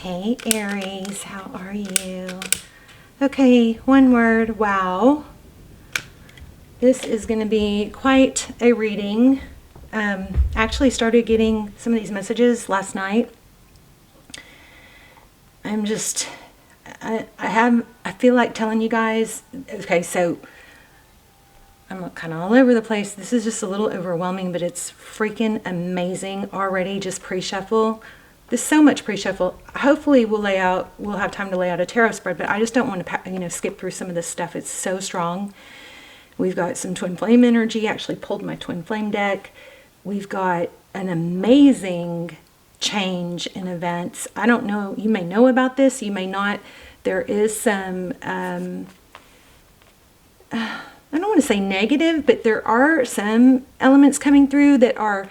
Hey Aries, how are you? Okay, one word, wow. This is going to be quite a reading. Actually started getting some of these messages last night. I feel like telling you guys, okay, so I'm kind of all over the place. This is just a little overwhelming, but it's freaking amazing already, just pre-shuffle. There's so much pre-shuffle. Hopefully we'll have time to lay out a tarot spread, but I just don't want to, skip through some of this stuff. It's so strong. We've got some twin flame energy. I actually pulled my twin flame deck. We've got an amazing change in events. I don't know, you may know about this, you may not. There is some, I don't want to say negative, but there are some elements coming through that are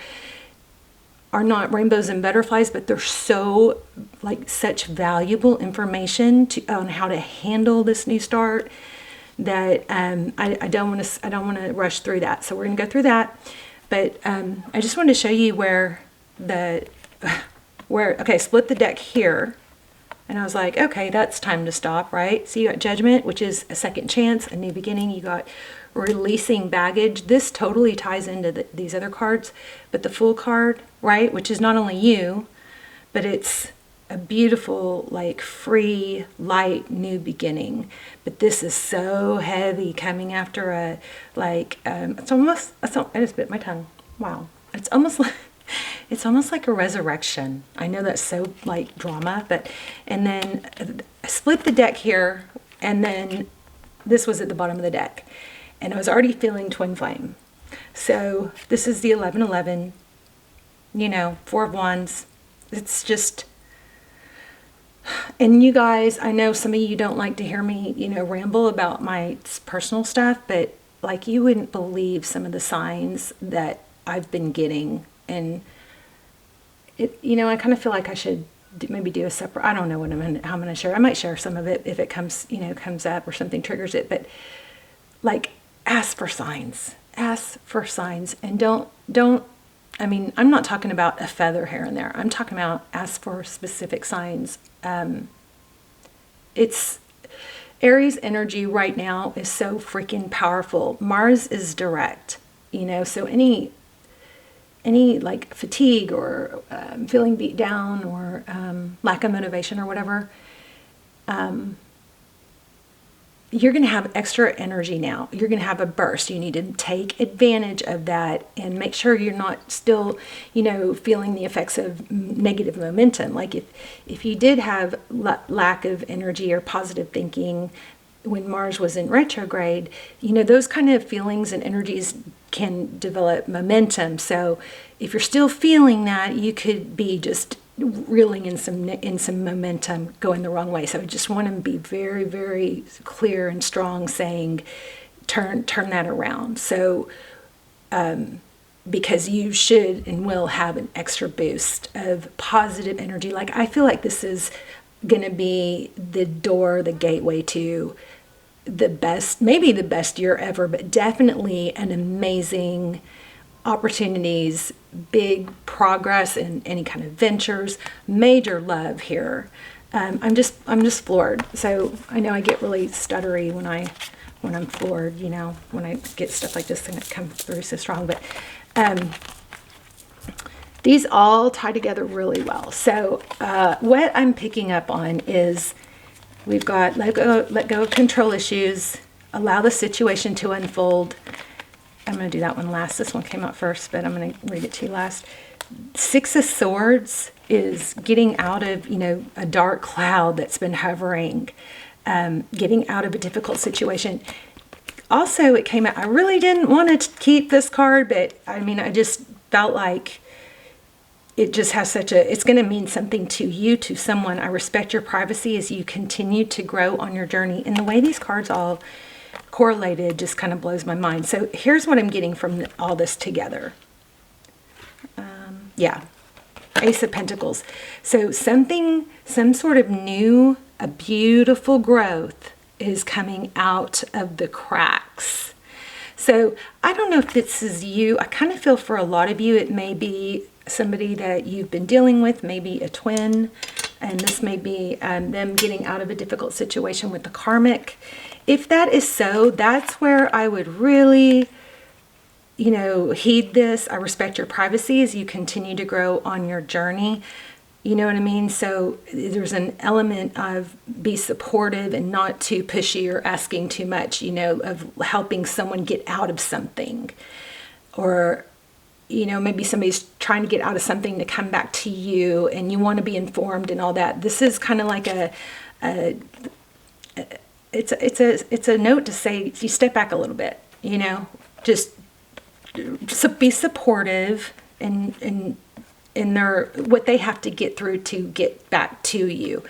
not rainbows and butterflies, but they're so, like, such valuable information on how to handle this new start that I don't want to rush through that. So we're going to go through that, but I just wanted to show you okay, split the deck here, and I was like, okay, that's time to stop, right? So you got Judgment, which is a second chance, a new beginning. You got releasing baggage. This totally ties into these other cards, but the Fool card, right, which is not only you, but it's a beautiful, like, free, light, new beginning. But this is so heavy, coming after a, like, I just bit my tongue. Wow. It's almost like a resurrection. I know that's so, like, drama, but, and then I split the deck here, and then this was at the bottom of the deck. And I was already feeling twin flame. So this is the 1111, Four of Wands. It's just, and you guys, I know some of you don't like to hear me, ramble about my personal stuff, but, like, you wouldn't believe some of the signs that I've been getting. And it, I kind of feel like I should maybe do a separate, I don't know how I'm going to share. I might share some of it if it comes up or something triggers it, but, like, ask for signs, and don't, I'm not talking about a feather here and there. I'm talking about ask for specific signs. It's Aries energy right now is so freaking powerful. Mars is direct, so any like fatigue or feeling beat down or lack of motivation or whatever, you're going to have extra energy now. You're going to have a burst. You need to take advantage of that and make sure you're not still, feeling the effects of negative momentum. Like if you did have lack of energy or positive thinking when Mars was in retrograde, those kind of feelings and energies can develop momentum. So if you're still feeling that, you could be just reeling in some momentum going the wrong way. So I just want to be very, very clear and strong, saying turn that around. So because you should and will have an extra boost of positive energy. Like, I feel like this is going to be the door, the gateway to the best, maybe the best year ever, but definitely an amazing opportunities, big progress in any kind of ventures, major love here. I'm just floored. So I know I get really stuttery when I'm floored, when I get stuff like this and it comes through so strong. But these all tie together really well. So what I'm picking up on is we've got let go of control issues, allow the situation to unfold. I'm going to do that one last. This one came out first, but I'm going to read it to you last. Six of Swords is getting out of, a dark cloud that's been hovering, getting out of a difficult situation. Also, it came out, I really didn't want to keep this card, but I just felt like it just has it's going to mean something to you, to someone. I respect your privacy as you continue to grow on your journey. And the way these cards all correlated just kind of blows my mind. So here's what I'm getting from all this together. Ace of Pentacles. So some sort of new, a beautiful growth is coming out of the cracks. So I don't know if this is you. I kind of feel for a lot of you, it may be somebody that you've been dealing with, maybe a twin, And this may be them getting out of a difficult situation with the karmic. If that is so, that's where I would really, you know, heed this. I respect your privacy as you continue to grow on your journey. You know what I mean? So there's an element of be supportive and not too pushy or asking too much, you know, of helping someone get out of something. Or, you know, maybe somebody's trying to get out of something to come back to you and you want to be informed and all that. This is kind of like it's a note to say you step back a little bit, you know, just be supportive in their what they have to get through to get back to you,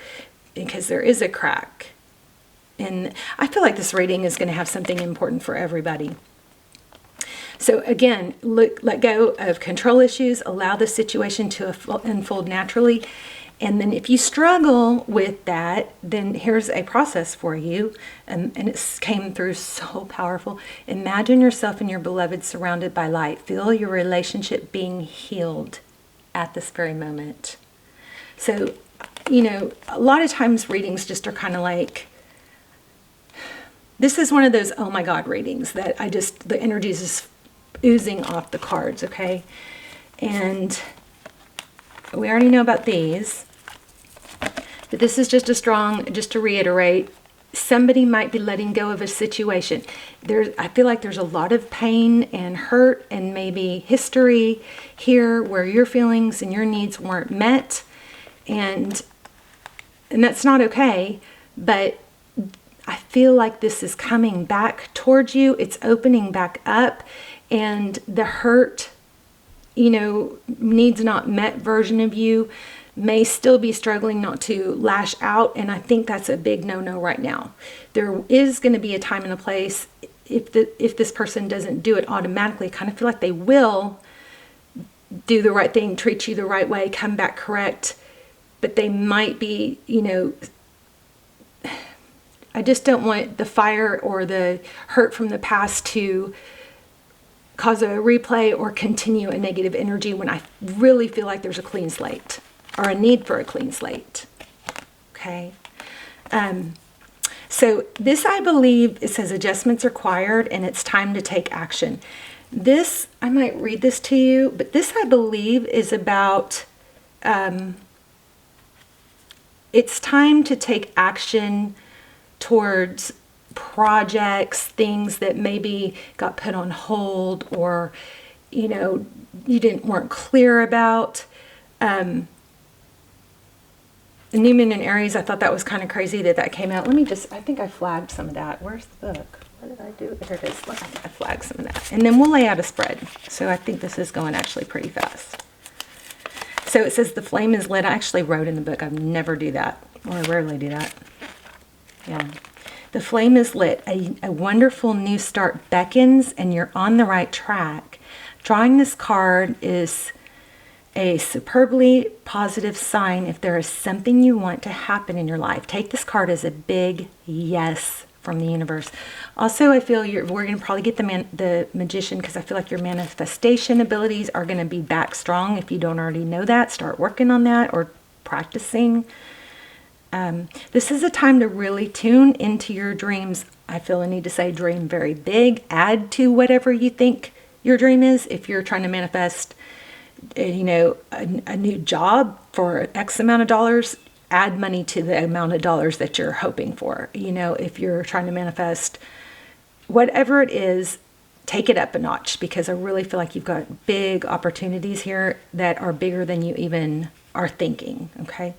because there is a crack. And I feel like this reading is going to have something important for everybody. So again, let go of control issues, allow the situation to unfold naturally. And then if you struggle with that, then here's a process for you. And it came through so powerful. Imagine yourself and your beloved surrounded by light. Feel your relationship being healed at this very moment. So, you know, a lot of times readings just are kind of like, this is one of those, oh my God, readings that the energy is just oozing off the cards, okay? And we already know about these, but this is just just to reiterate, somebody might be letting go of a situation. I feel like there's a lot of pain and hurt and maybe history here where your feelings and your needs weren't met, and that's not okay, but I feel like this is coming back towards you. It's opening back up. And the hurt, you know, needs not met version of you may still be struggling not to lash out. And I think that's a big no-no right now. There is going to be a time and a place, if this person doesn't do it automatically, I kind of feel like they will do the right thing, treat you the right way, come back correct. But they might be, you know, I just don't want the fire or the hurt from the past to cause a replay or continue a negative energy when I really feel like there's a clean slate or a need for a clean slate. Okay. So this, I believe, it says adjustments required and it's time to take action. This, I might read this to you, but this, I believe, is about, it's time to take action towards projects, things that maybe got put on hold or, you know, you weren't clear about. New Moon and Aries, I thought that was kind of crazy that came out. I think I flagged some of that. Where's the book? What did I do? Here it is. I think I flagged some of that. And then we'll lay out a spread. So I think this is going actually pretty fast. So it says the flame is lit. I actually wrote in the book, I never do that, or I rarely do that. Yeah. The flame is lit. A wonderful new start beckons and you're on the right track. Drawing this card is a superbly positive sign if there is something you want to happen in your life. Take this card as a big yes from the universe. Also, I feel we're going to probably get the Magician, because I feel like your manifestation abilities are going to be back strong. If you don't already know that, start working on that or practicing. This is a time to really tune into your dreams. I feel I need to say dream very big. Add to whatever you think your dream is. If you're trying to manifest, you know, a new job for X amount of dollars, add money to the amount of dollars that you're hoping for. You know, if you're trying to manifest whatever it is, take it up a notch, because I really feel like you've got big opportunities here that are bigger than you even are thinking, okay?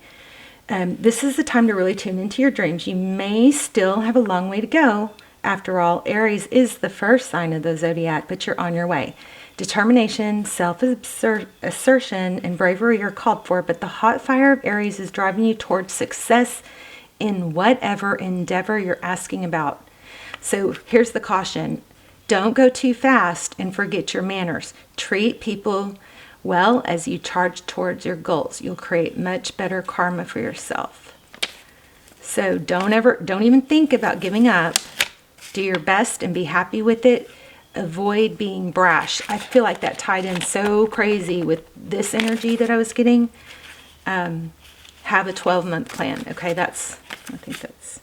This is the time to really tune into your dreams. You may still have a long way to go. After all, Aries is the first sign of the zodiac, but you're on your way. Determination, self-assertion, and bravery are called for, but the hot fire of Aries is driving you towards success in whatever endeavor you're asking about. So here's the caution. Don't go too fast and forget your manners. Treat people well as you charge towards your goals. You'll create much better karma for yourself. So don't even think about giving up. Do your best and be happy with it. Avoid being brash. I feel like that tied in so crazy with this energy that I was getting. have a 12-month plan. Okay, I think that's.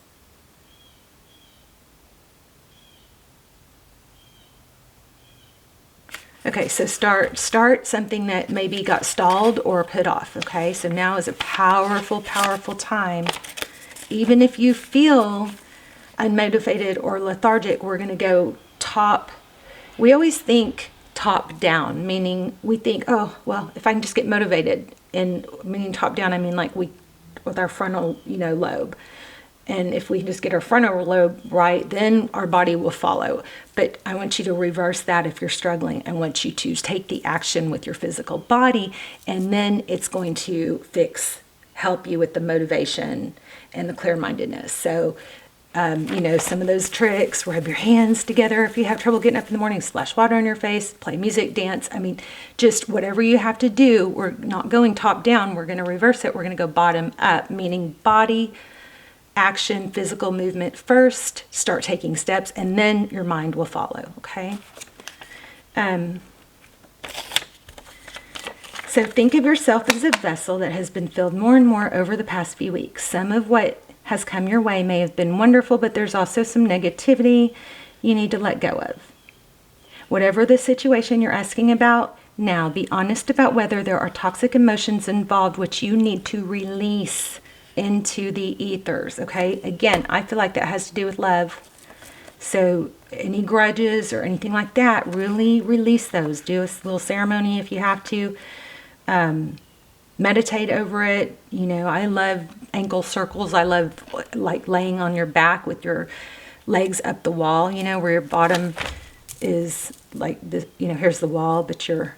Okay, so start something that maybe got stalled or put off. Okay, so now is a powerful, powerful time. Even if you feel unmotivated or lethargic, we're going to go top. We always think top down, meaning we think, oh, well, if I can just get motivated, and meaning top down, I mean like with our frontal, lobe. And if we can just get our frontal lobe right, then our body will follow. But I want you to reverse that if you're struggling. I want you to take the action with your physical body, and then it's going to help you with the motivation and the clear-mindedness. So, some of those tricks, rub your hands together if you have trouble getting up in the morning, splash water on your face, play music, dance. I mean, just whatever you have to do. We're not going top down. We're going to reverse it. We're going to go bottom up, meaning body, action, physical movement first, start taking steps, and then your mind will follow, okay? So think of yourself as a vessel that has been filled more and more over the past few weeks. Some of what has come your way may have been wonderful, but there's also some negativity you need to let go of. Whatever the situation you're asking about, now be honest about whether there are toxic emotions involved which you need to release into the ethers, okay? Again, I feel like that has to do with love. So any grudges or anything like that, really release those. Do a little ceremony if you have to. Meditate over it. I love ankle circles. I love like laying on your back with your legs up the wall, where your bottom is like this, here's the wall, but you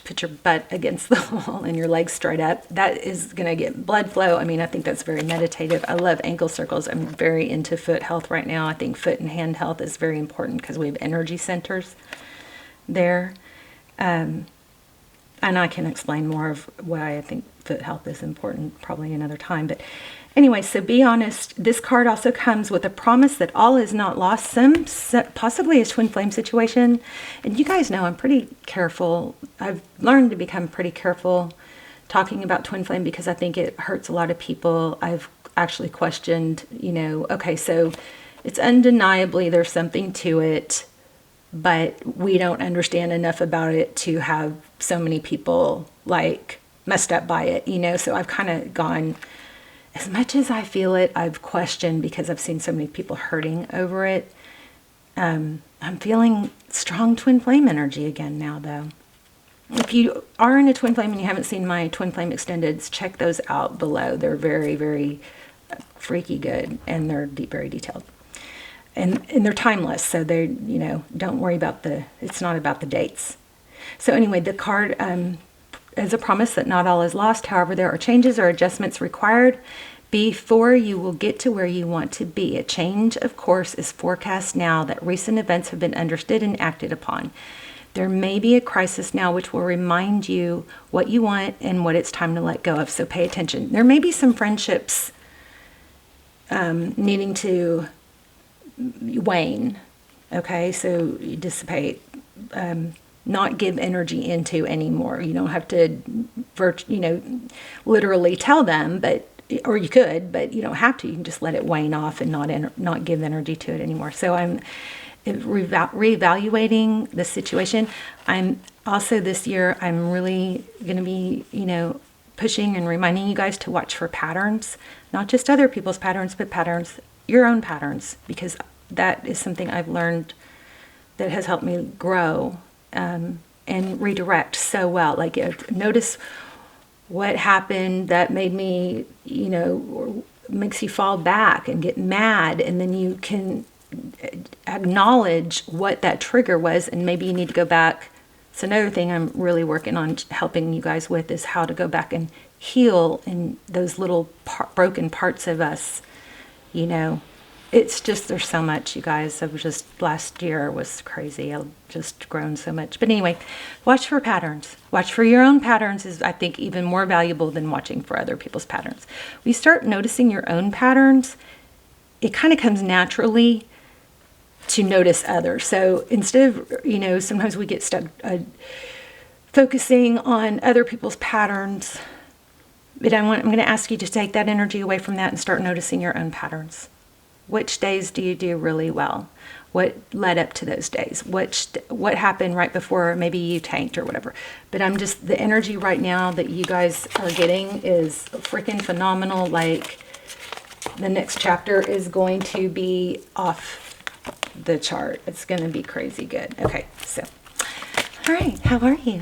put your butt against the wall and your legs straight up. That is going to get blood flow. I mean, I think that's very meditative. I love ankle circles. I'm very into foot health right now. I think foot and hand health is very important because we have energy centers there. And I can explain more of why I think foot health is important probably another time. But anyway, so be honest. This card also comes with a promise that all is not lost. Possibly a twin flame situation. And you guys know I'm pretty careful. I've learned to become pretty careful talking about twin flame because I think it hurts a lot of people. I've actually questioned, okay, so it's undeniably there's something to it, but we don't understand enough about it to have so many people like messed up by it, so I've kind of gone, as much as I feel it, I've questioned because I've seen so many people hurting over it. I'm feeling strong twin flame energy again now, though. If you are in a twin flame and you haven't seen my twin flame extendeds, check those out below. They're very, very freaky good, and they're very detailed. And they're timeless, so they, don't worry about it's not about the dates. So anyway, the card is a promise that not all is lost. However, there are changes or adjustments required before you will get to where you want to be. A change of course is forecast now that recent events have been understood and acted upon. There may be a crisis now which will remind you what you want and what it's time to let go of, so pay attention. There may be some friendships needing to wane, okay, so you dissipate, not give energy into anymore. You don't have to literally tell them, or you could, but you don't have to. You can just let it wane off and not give energy to it anymore. So I'm reevaluating the situation. I'm also this year, I'm really going to be, pushing and reminding you guys to watch for patterns, not just other people's patterns, but your own patterns, because that is something I've learned that has helped me grow and redirect so well. Like, notice what happened that made me, makes you fall back and get mad, and then you can acknowledge what that trigger was, and maybe you need to go back. It's another thing I'm really working on helping you guys with, is how to go back and heal in those little broken parts of us. It's just, there's so much, you guys. Last year was crazy. I've just grown so much. But anyway, watch for patterns. Watch for your own patterns is, I think, even more valuable than watching for other people's patterns. When you start noticing your own patterns, it kind of comes naturally to notice others. So instead of, sometimes we get stuck focusing on other people's patterns, But I'm going to ask you to take that energy away from that and start noticing your own patterns. Which days do you do really well? What led up to those days? What happened right before maybe you tanked or whatever? But I'm just, the energy right now that you guys are getting is freaking phenomenal. Like, the next chapter is going to be off the chart. It's going to be crazy good. Okay, so, all right, how are you?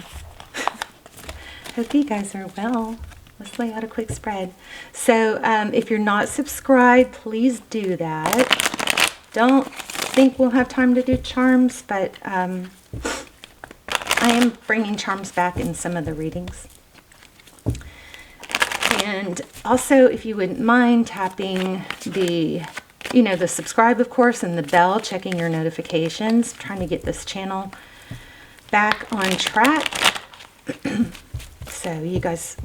Hope you guys are well. Let's lay out a quick spread. So if you're not subscribed, please do that. Don't think we'll have time to do charms, but I am bringing charms back in some of the readings. And also, if you wouldn't mind tapping the, the subscribe, of course, and the bell, checking your notifications, trying to get this channel back on track. So you guys,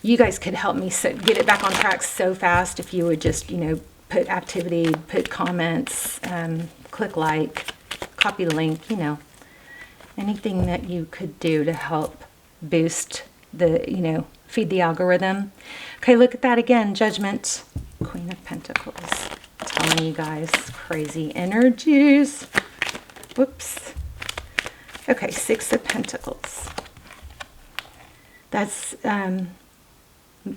you guys could help me get it back on track so fast if you would just, put activity, put comments, click like, copy the link, anything that you could do to help boost the, feed the algorithm. Okay, look at that again. Judgment, Queen of Pentacles. I'm telling you guys, crazy energies. Whoops. Okay, Six of Pentacles. That's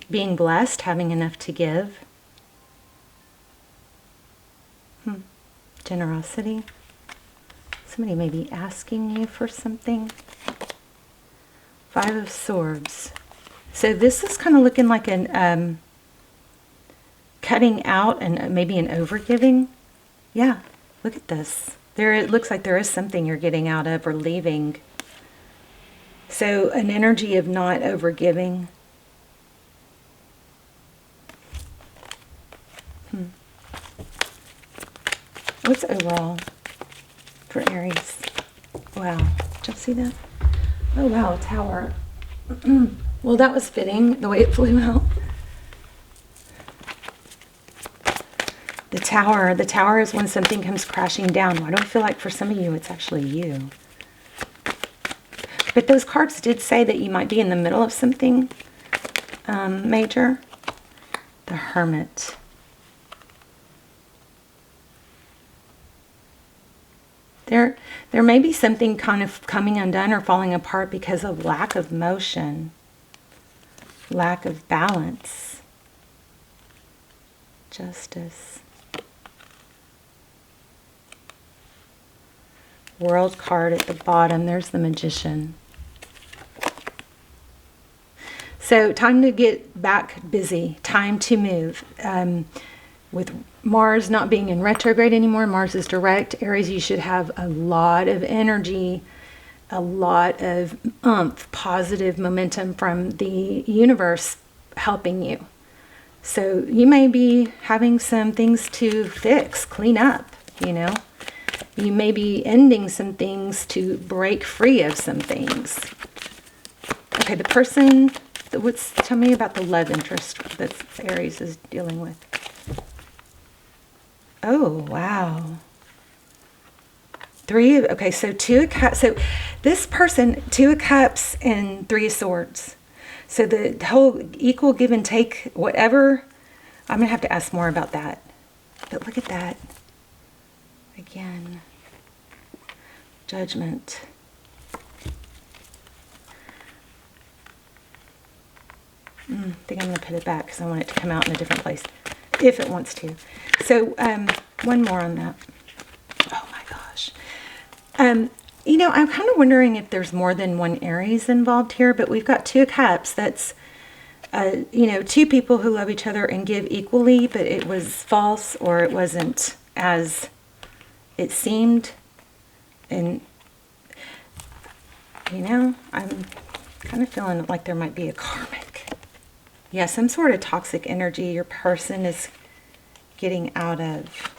being blessed, having enough to give. Generosity. Somebody may be asking you for something. Five of Swords. So this is kind of looking like an cutting out and maybe an overgiving. Yeah, look at this. It looks like there is something you're getting out of or leaving. So an energy of not overgiving. What's overall for Aries? Wow, did y'all see that? Oh wow, Tower. Well, that was fitting, the way it flew out. The Tower is when something comes crashing down. Why do I feel like for some of you, it's actually you? But those cards did say that you might be in the middle of something major. The Hermit. There may be something kind of coming undone or falling apart because of lack of motion, lack of balance. Justice. World card at the bottom. There's the Magician. So time to get back busy. Time to move. With Mars not being in retrograde anymore, Mars is direct. Aries, you should have a lot of energy, a lot of positive momentum from the universe helping you. So you may be having some things to fix, clean up, You may be ending some things to break free of some things. Okay, the person, tell me about the love interest that Aries is dealing with. Oh, wow. Okay, so Two of Cups. So this person, Two of Cups and Three of Swords. So the whole equal give and take, whatever. I'm going to have to ask more about that. But look at that. Again. Judgment. I think I'm going to put it back because I want it to come out in a different place. If it wants to. So, one more on that. Oh my gosh. I'm kind of wondering if there's more than one Aries involved here, but we've got Two of Cups. That's, two people who love each other and give equally, but it was false or it wasn't as it seemed. And, I'm kind of feeling like there might be a karmic. Yeah, some sort of toxic energy your person is getting out of,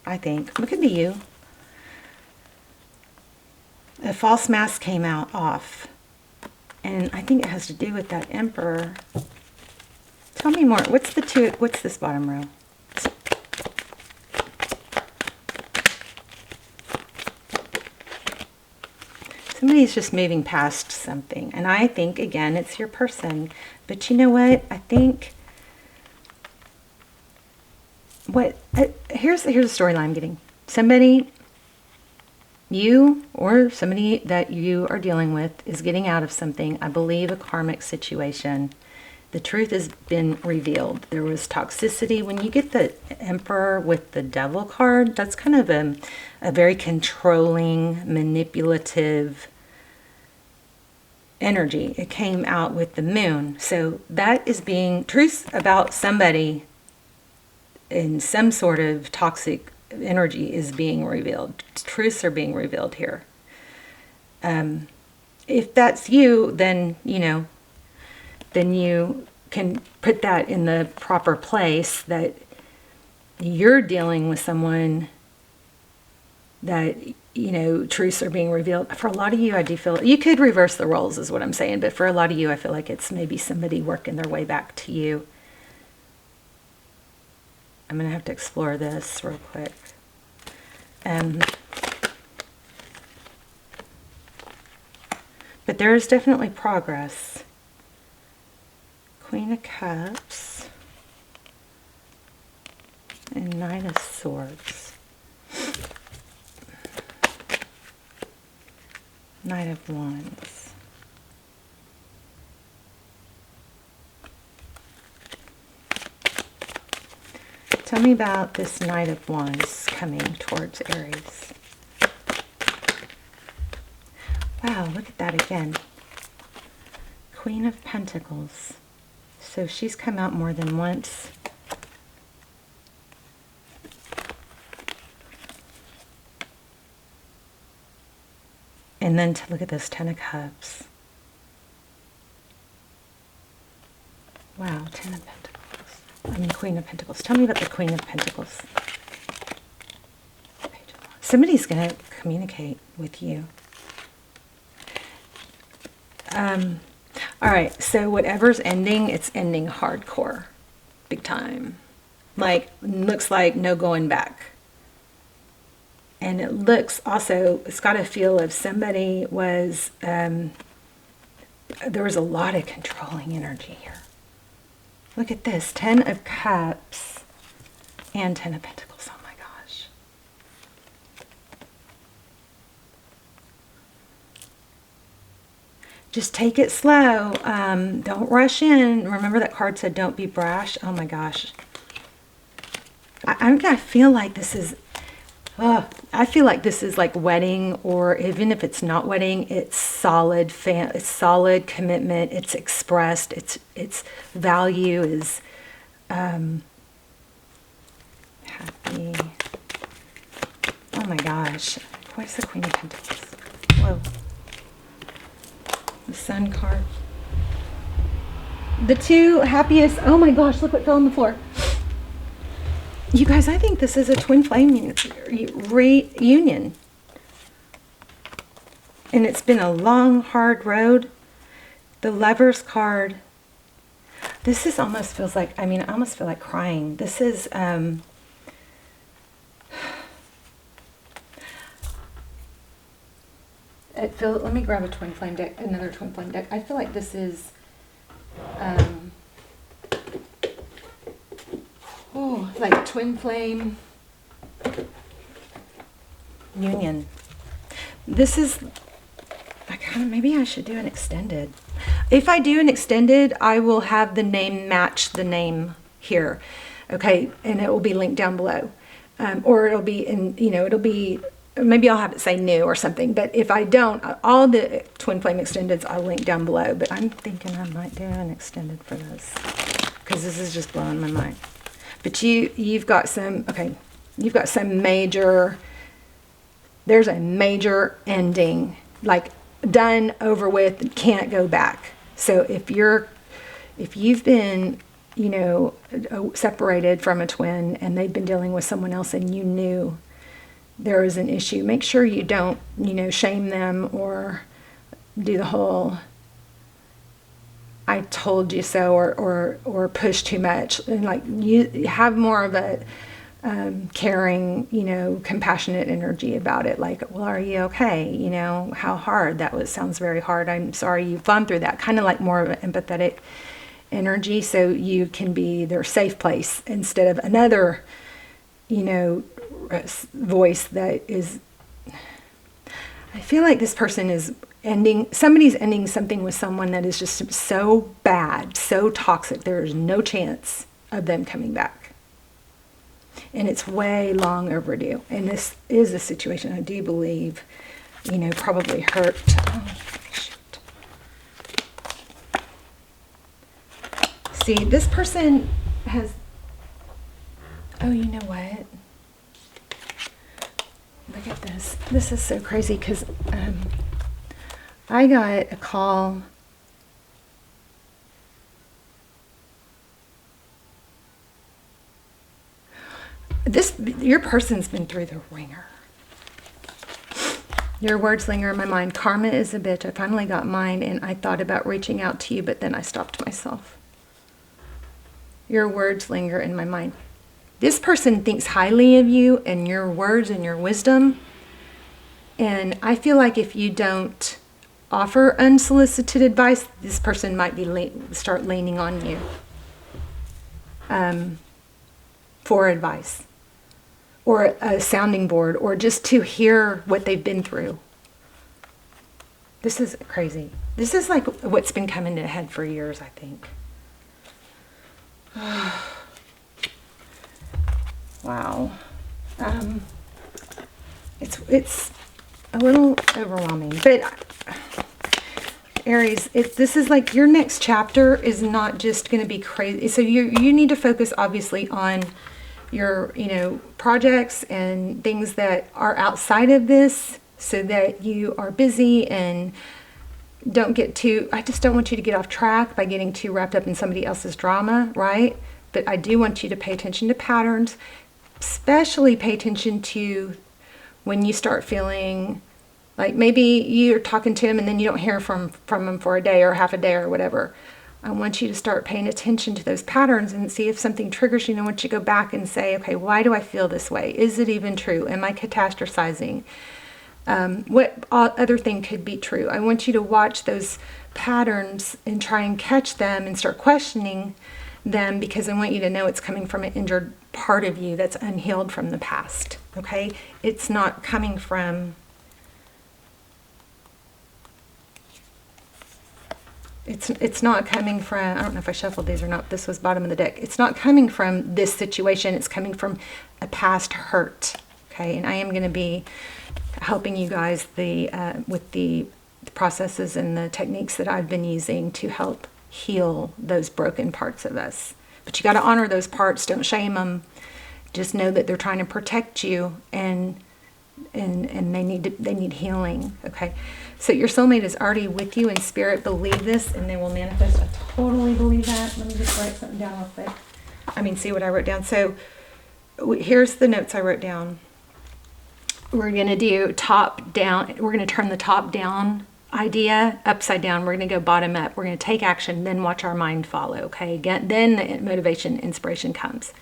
I think. It could be you. A false mask came off. And I think it has to do with that Emperor. Tell me more. What's this bottom row? Somebody's just moving past something. And I think, again, it's your person. But you know what? I think here's a storyline I'm getting. Somebody, you or somebody that you are dealing with is getting out of something. I believe a karmic situation. The truth has been revealed. There was toxicity. When you get the Emperor with the Devil card, that's kind of a very controlling, manipulative energy. It came out with the Moon. So that is being truth about somebody in some sort of toxic energy is being revealed. Truths are being revealed here. If that's you, then, then you can put that in the proper place, that you're dealing with someone that, truths are being revealed. For a lot of you, I do feel, you could reverse the roles is what I'm saying, but for a lot of you, I feel like it's maybe somebody working their way back to you. I'm going to have to explore this real quick. But there is definitely progress. Queen of Cups and Knight of Swords. Knight of Wands. Tell me about this Knight of Wands coming towards Aries. Wow, look at that again. Queen of Pentacles. So she's come out more than once. And then to look at this Ten of Cups. Wow, Ten of Pentacles. Queen of Pentacles. Tell me about the Queen of Pentacles. Somebody's going to communicate with you. All right, so whatever's ending, it's ending hardcore. Big time. Like, looks like no going back. And it looks also, it's got a feel of somebody was, there was a lot of controlling energy here. Look at this, 10 of Cups and 10 of Pentacles. Oh my gosh. Just take it slow. Don't rush in. Remember that card said don't be brash. Oh my gosh. I feel like this is, I feel like this is like wedding, or even if it's not wedding, it's solid it's solid commitment. It's expressed. Its value is happy. Oh my gosh. Where's the Queen of Pentacles? Whoa. The Sun card. The two happiest. Oh my gosh, look what fell on the floor. You guys, I think this is a twin flame reunion. And it's been a long, hard road. The Lovers card. This is almost feels like, I almost feel like crying. This is, let me grab a twin flame deck, another twin flame deck. I feel like this is, like twin flame union. This is, maybe I should do an extended. If I do an extended, I will have the name match the name here. Okay, and it will be linked down below. Or it'll be in, it'll be, maybe I'll have it say new or something. But if I don't, all the twin flame extendeds I'll link down below. But I'm thinking I might do an extended for this, because this is just blowing my mind. But you've got some, you've got some major, there's a major ending, like done, over with, can't go back. So if you've been, separated from a twin and they've been dealing with someone else and you knew there was an issue, make sure you don't, shame them or do the whole I told you so, or push too much. And like, you have more of a caring, you know, compassionate energy about it. Like, well, are you okay? You know, how hard that was, sounds very hard. I'm sorry you've gone through that. Kind of like more of an empathetic energy, so you can be their safe place instead of another, you know, voice that is, I feel like this person is somebody's ending something with someone that is just so bad, so toxic, there's no chance of them coming back. And it's way long overdue. And this is a situation I do believe, you know, probably hurt. Oh, shoot. See, this person has, oh, you know what? Look at this. This is so crazy because I got a call. Your person's been through the ringer. Your words linger in my mind. Karma is a bitch. I finally got mine, and I thought about reaching out to you, but then I stopped myself. Your words linger in my mind. This person thinks highly of you and your words and your wisdom. And I feel like if you don't offer unsolicited advice, this person might be start leaning on you for advice, or a sounding board, or just to hear what they've been through. This is crazy. This is like what's been coming to a head for years, I think. Wow. It's a little overwhelming, but Aries, this is like your next chapter is not just going to be crazy. So you need to focus obviously on your, you know, projects and things that are outside of this, so that you are busy and don't get too, I just don't want you to get off track by getting too wrapped up in somebody else's drama, right? But I do want you to pay attention to patterns, especially pay attention to when you start feeling like maybe you're talking to him and then you don't hear from him for a day or half a day or whatever. I want you to start paying attention to those patterns and see if something triggers you. And I want you to go back and say, okay, why do I feel this way? Is it even true? Am I catastrophizing? What other thing could be true? I want you to watch those patterns and try and catch them and start questioning them, because I want you to know it's coming from an injured part of you that's unhealed from the past, okay? It's not coming from... It's not coming from, I don't know if I shuffled these or not, this was bottom of the deck. It's not coming from this situation, it's coming from a past hurt, okay? And I am going to be helping you guys with the processes and the techniques that I've been using to help heal those broken parts of us. But you got to honor those parts, don't shame them. Just know that they're trying to protect you, and they need healing, okay? So your soulmate is already with you in spirit. Believe this and they will manifest. I totally believe that. Let me just write something down real quick. I mean, see what I wrote down. So here's the notes I wrote down. We're going to do top down. We're going to turn the top down idea upside down. We're going to go bottom up. We're going to take action, then watch our mind follow, okay? Again, then the motivation, inspiration comes.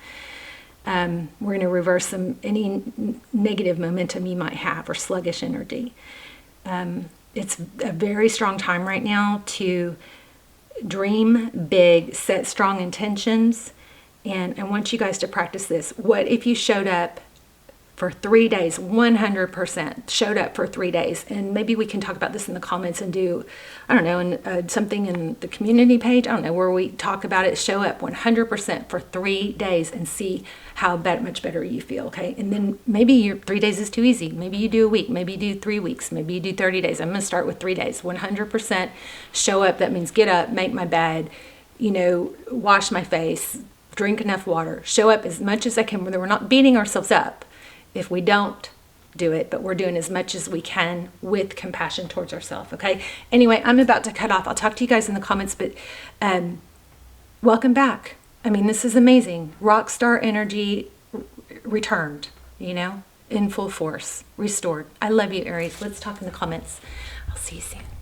We're going to reverse any negative momentum you might have or sluggish energy. It's a very strong time right now to dream big, set strong intentions, and I want you guys to practice this. What if you showed up for 3 days, 100% showed up for 3 days? And maybe we can talk about this in the comments and do, I don't know, something in the community page, I don't know, where we talk about it. Show up 100% for 3 days and see how much better you feel, okay? And then maybe your 3 days is too easy. Maybe you do a week, maybe you do 3 weeks, maybe you do 30 days. I'm gonna start with 3 days. 100% show up. That means get up, make my bed, you know, wash my face, drink enough water, show up as much as I can. We're not beating ourselves up if we don't do it, but we're doing as much as we can with compassion towards ourselves, okay? Anyway, I'm about to cut off. I'll talk to you guys in the comments, but welcome back. I mean, this is amazing. Rock star energy returned, you know, in full force, restored. I love you, Aries. Let's talk in the comments. I'll see you soon.